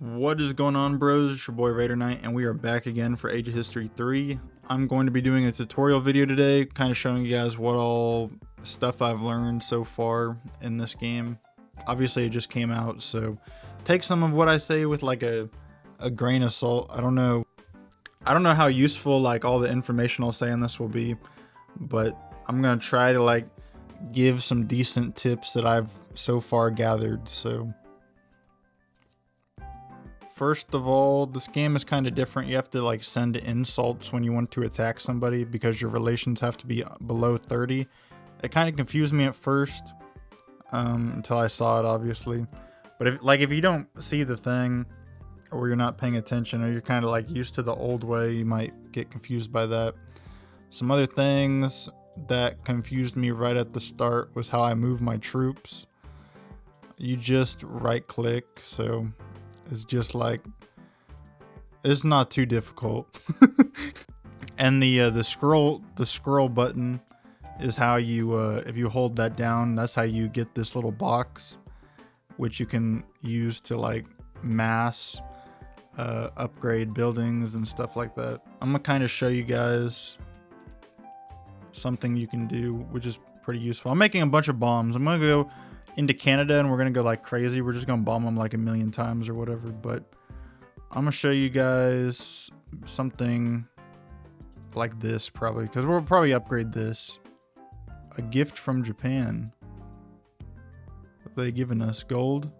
What is going on, bros? It's your boy Raider Knight, and we are back again for Age of History 3. I'm going to be doing a tutorial video today, kind of showing you guys what all stuff I've learned so far in this game. Obviously, it just came out, so take some of what I say with like a grain of salt. I don't know how useful like all the information I'll say in this will be, but I'm gonna try to like give some decent tips that I've so far gathered. So first of all, this game is kind of different. You have to like send insults when you want to attack somebody because your relations have to be below 30. It kind of confused me at first until I saw it, obviously. But if you don't see the thing, or you're not paying attention, or you're kind of like used to the old way, you might get confused by that. Some other things that confused me right at the start was how I move my troops. You just right click, so it's just like, it's not too difficult. And the scroll button is how you if you hold that down, that's how you get this little box, which you can use to like mass upgrade buildings and stuff like that. I'm gonna kind of show you guys something you can do, which is pretty useful. I'm making a bunch of bombs. I'm gonna go into Canada and we're gonna go like crazy. We're just gonna bomb them like a million times or whatever, but I'm gonna show you guys something like this probably, because we'll probably upgrade this. A gift from Japan. Have they given us gold?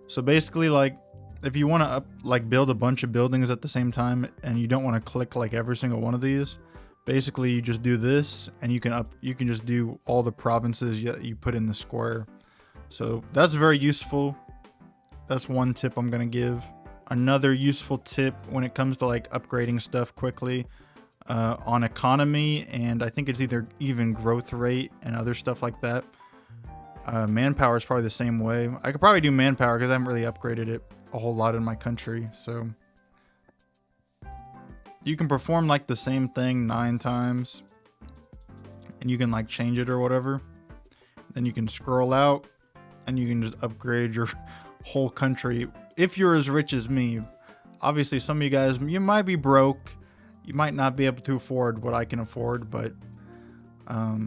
So basically, like, if you want to build a bunch of buildings at the same time and you don't want to click like every single one of these, basically you just do this and you can just do all the provinces you put in the square. So that's very useful. That's one tip I'm going to give. Another useful tip when it comes to like upgrading stuff quickly, on economy, and I think it's either even growth rate and other stuff like that. Manpower is probably the same way. I could probably do manpower because I haven't really upgraded it a whole lot in my country. So you can perform like the same thing 9 times and you can like change it or whatever. Then you can scroll out and you can just upgrade your whole country if you're as rich as me. Obviously, some of you guys, you might be broke. You might not be able to afford what I can afford, but a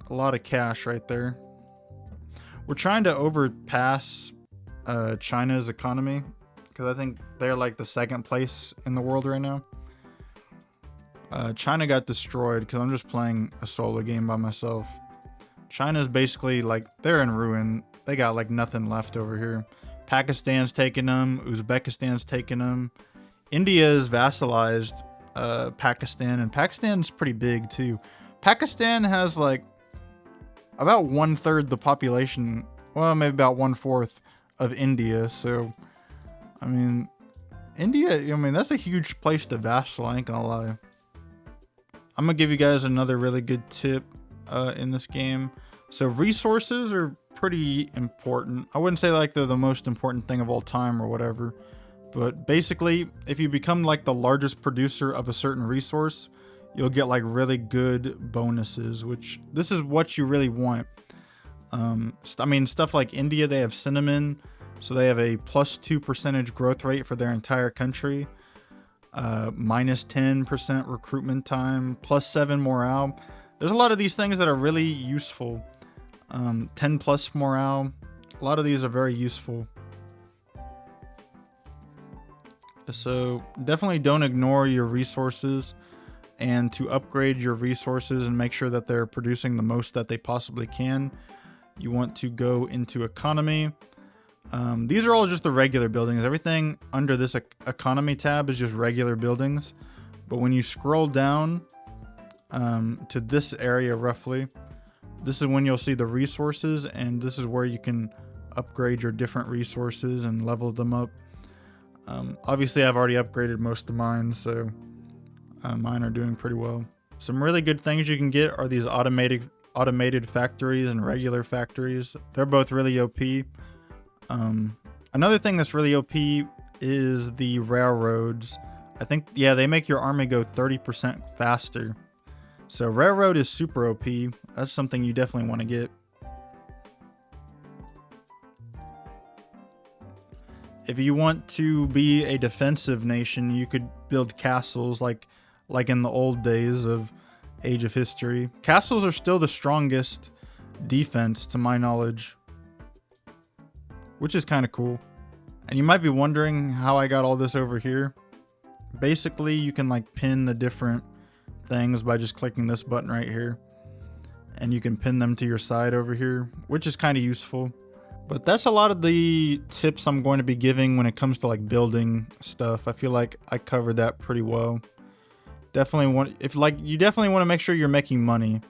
lot of cash right there. We're trying to overpass China's economy because I think they're like the 2nd place in the world right now. China got destroyed because I'm just playing a solo game by myself. China's basically like, they're in ruin. They got like nothing left over here. Pakistan's taking them. Uzbekistan's taking them. India is vassalized Pakistan, and Pakistan's pretty big too. Pakistan has like about 1/3 the population, well, maybe about 1/4 of India. So I mean, India, I mean, that's a huge place to vassal, I ain't gonna lie. I'm gonna give you guys another really good tip in this game. So resources are pretty important. I wouldn't say like they're the most important thing of all time or whatever, but basically, if you become like the largest producer of a certain resource, you'll get like really good bonuses, which this is what you really want. I mean, stuff like India, they have cinnamon, so they have a +2% growth rate for their entire country, -10% recruitment time, +7 morale. There's a lot of these things that are really useful. 10+ morale. A lot of these are very useful. So definitely don't ignore your resources, and to upgrade your resources and make sure that they're producing the most that they possibly can, you want to go into economy. These are all just the regular buildings. Everything under this economy tab is just regular buildings. But when you scroll down to this area roughly, this is when you'll see the resources, and this is where you can upgrade your different resources and level them up. Obviously, I've already upgraded most of mine, so mine are doing pretty well. Some really good things you can get are these automated factories and regular factories. They're both really OP. Another thing that's really OP is the railroads. I think, yeah, they make your army go 30% faster. So railroad is super OP. That's something you definitely want to get. If you want to be a defensive nation, you could build castles like in the old days of Age of History. Castles are still the strongest defense to my knowledge, which is kind of cool. And you might be wondering how I got all this over here. Basically, you can like pin the different things by just clicking this button right here. And you can pin them to your side over here, which is kind of useful. But that's a lot of the tips I'm going to be giving when it comes to like building stuff. I feel like I covered that pretty well. Definitely want, if like, you definitely want to make sure you're making money.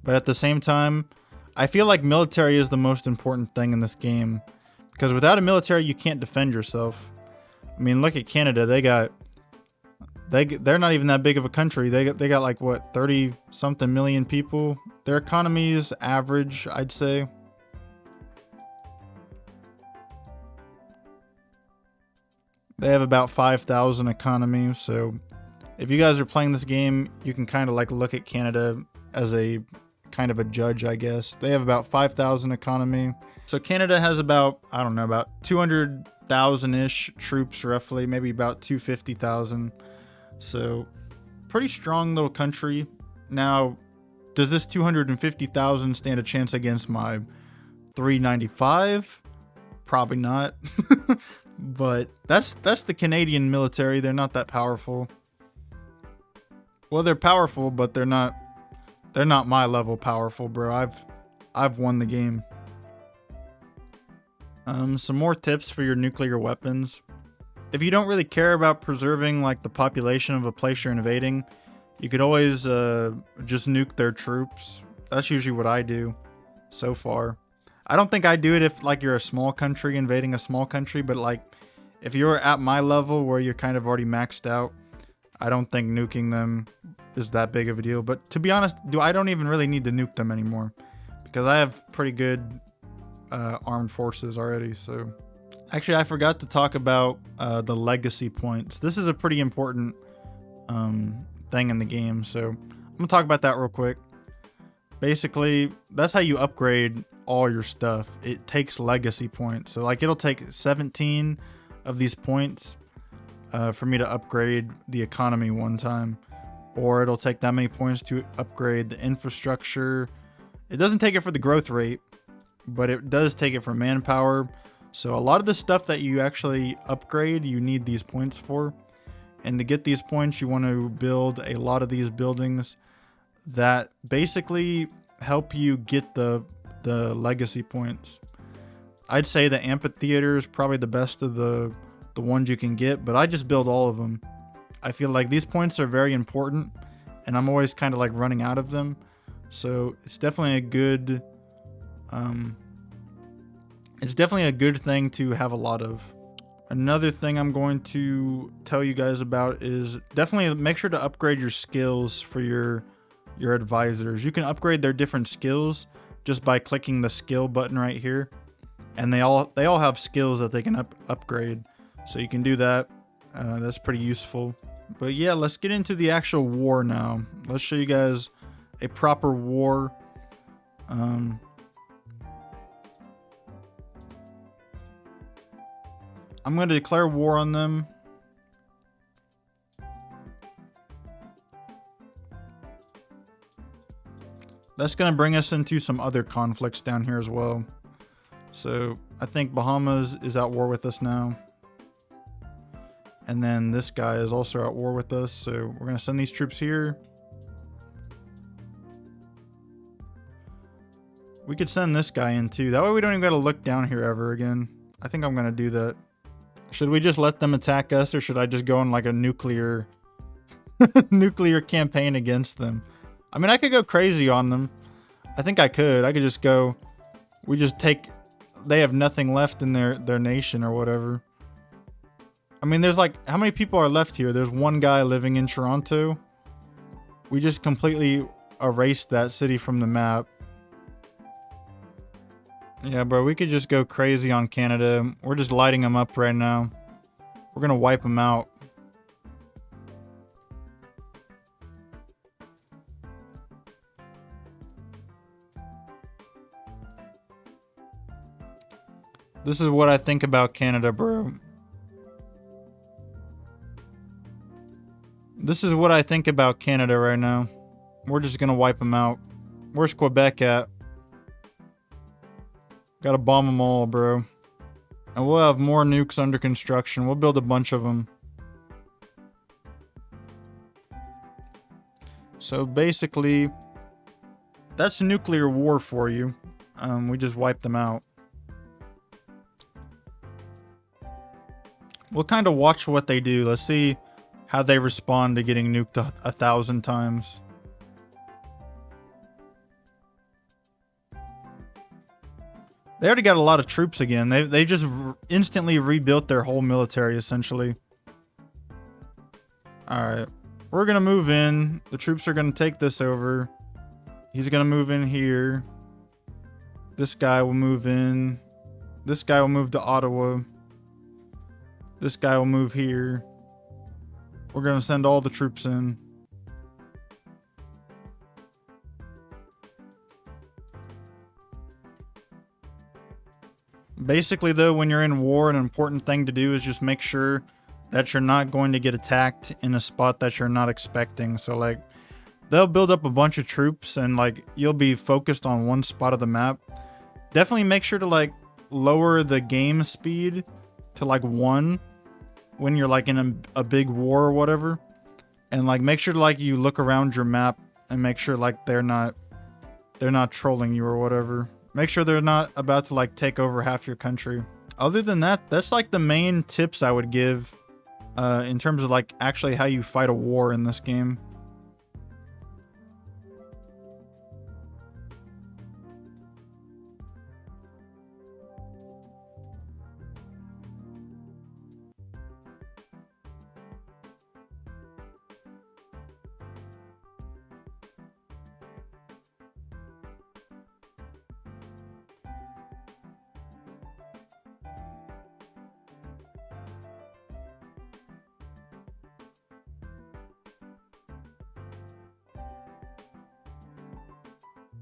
But at the same time, I feel like military is the most important thing in this game. Because without a military, you can't defend yourself. I mean, look at Canada. They're not even that big of a country. They got like what, 30 something million people. Their economy is average, I'd say. They have about 5,000 economy. So if you guys are playing this game, you can kind of like look at Canada as a kind of a judge, I guess. They have about 5,000 economy. So Canada has about, I don't know, about 200,000-ish troops roughly, maybe about 250,000. So pretty strong little country. Now, does this 250,000 stand a chance against my 395? Probably not. But that's the Canadian military. They're not that powerful. Well, they're powerful, but they're not my level powerful, bro. I've won the game. Some more tips for your nuclear weapons. If you don't really care about preserving like the population of a place you're invading, you could always just nuke their troops. That's usually what I do so far. I don't think I do it if like you're a small country invading a small country, but like if you're at my level where you're kind of already maxed out, I don't think nuking them is that big of a deal. But to be honest, I don't even really need to nuke them anymore because I have pretty good armed forces already. So actually, I forgot to talk about the legacy points. This is a pretty important thing in the game. So I'm gonna talk about that real quick. Basically, that's how you upgrade all your stuff. It takes legacy points. So like it'll take 17 of these points for me to upgrade the economy one time, or it'll take that many points to upgrade the infrastructure. It doesn't take it for the growth rate, but it does take it for manpower. So a lot of the stuff that you actually upgrade, you need these points for. And to get these points, you want to build a lot of these buildings that basically help you get the legacy points. I'd say the amphitheater is probably the best of the ones you can get, but I just build all of them. I feel like these points are very important, and I'm always kind of like running out of them. So it's definitely a good thing to have a lot of. Another thing I'm going to tell you guys about is definitely make sure to upgrade your skills for your advisors. You can upgrade their different skills just by clicking the skill button right here, and they all have skills that they can upgrade. So you can do that. That's pretty useful. But yeah, let's get into the actual war now. Let's show you guys a proper war. I'm going to declare war on them. That's going to bring us into some other conflicts down here as well. So I think Bahamas is at war with us now. And then this guy is also at war with us. So we're going to send these troops here. We could send this guy in too. That way we don't even got to look down here ever again. I think I'm going to do that. Should we just let them attack us, or should I just go on like a nuclear campaign against them? I mean, I could go crazy on them. I think I could. I could just go. They have nothing left in their nation or whatever. I mean, there's like, how many people are left here? There's one guy living in Toronto. We just completely erased that city from the map. Yeah, bro, we could just go crazy on Canada. We're just lighting them up right now. We're gonna wipe them out. This is what I think about Canada, bro. This is what I think about Canada right now. We're just gonna wipe them out. Where's Quebec at? Gotta bomb them all, bro. And we'll have more nukes under construction. We'll build a bunch of them. So basically, that's nuclear war for you. We just wiped them out. We'll kind of watch what they do. Let's see how they respond to getting nuked 1,000 times. They already got a lot of troops again. They just instantly rebuilt their whole military, essentially. Alright. We're going to move in. The troops are going to take this over. He's going to move in here. This guy will move in. This guy will move to Ottawa. This guy will move here. We're going to send all the troops in. Basically, though, when you're in war, an important thing to do is just make sure that you're not going to get attacked in a spot that you're not expecting. So, like, they'll build up a bunch of troops and, like, you'll be focused on one spot of the map. Definitely make sure to, like, lower the game speed to, like, 1 when you're, like, in a big war or whatever. And, like, make sure to, like, you look around your map and make sure, like, they're not trolling you or whatever. Make sure they're not about to, like, take over half your country. Other than that, that's, like, the main tips I would give in terms of, like, actually how you fight a war in this game.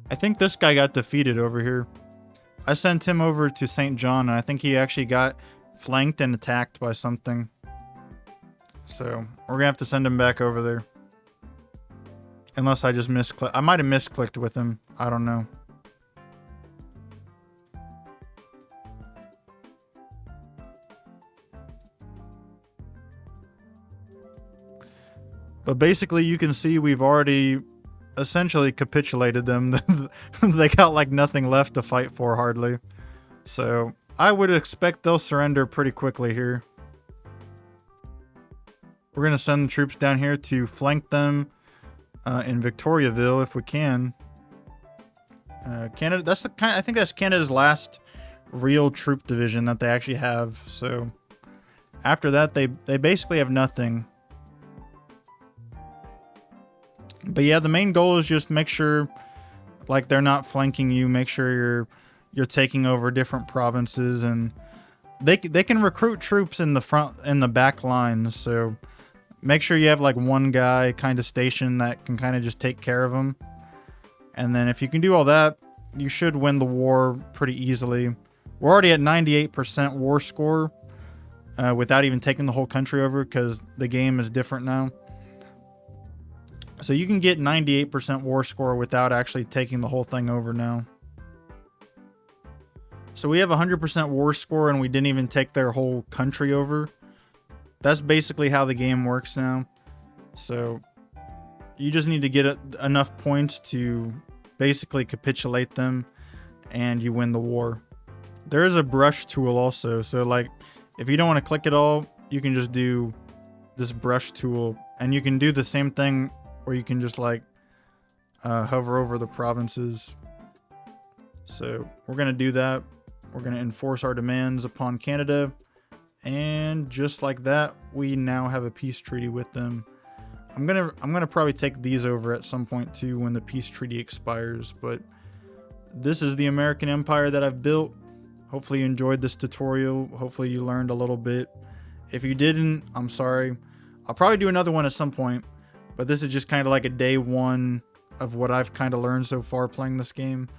I think this guy got defeated over here. I sent him over to St. John, and I think he actually got flanked and attacked by something. So, we're gonna have to send him back over there. Unless I just misclicked. I might have misclicked with him. I don't know. But basically, you can see we've already essentially capitulated them. They got like nothing left to fight for, hardly. So I would expect they'll surrender pretty quickly here. We're gonna send troops down here to flank them in Victoriaville if we can. Canada, that's the kind. I think that's Canada's last real troop division that they actually have. So after that, they basically have nothing. But yeah, the main goal is just make sure, like, they're not flanking you. Make sure you're taking over different provinces, and they can recruit troops in the front and the back lines. So make sure you have like one guy kind of stationed that can kind of just take care of them. And then if you can do all that, you should win the war pretty easily. We're already at 98% war score without even taking the whole country over, because the game is different now. So you can get 98% war score without actually taking the whole thing over now. So we have 100% war score and we didn't even take their whole country over. That's basically how the game works now. So you just need to get enough points to basically capitulate them and you win the war. There is a brush tool also. So like if you don't want to click it all, you can just do this brush tool, and you can do the same thing where you can just like hover over the provinces. So we're going to do that. We're going to enforce our demands upon Canada. And just like that, we now have a peace treaty with them. I'm gonna probably take these over at some point too when the peace treaty expires. But this is the American Empire that I've built. Hopefully you enjoyed this tutorial. Hopefully you learned a little bit. If you didn't, I'm sorry. I'll probably do another one at some point. But this is just kind of like a day one of what I've kind of learned so far playing this game.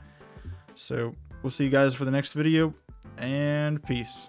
So we'll see you guys for the next video, and peace.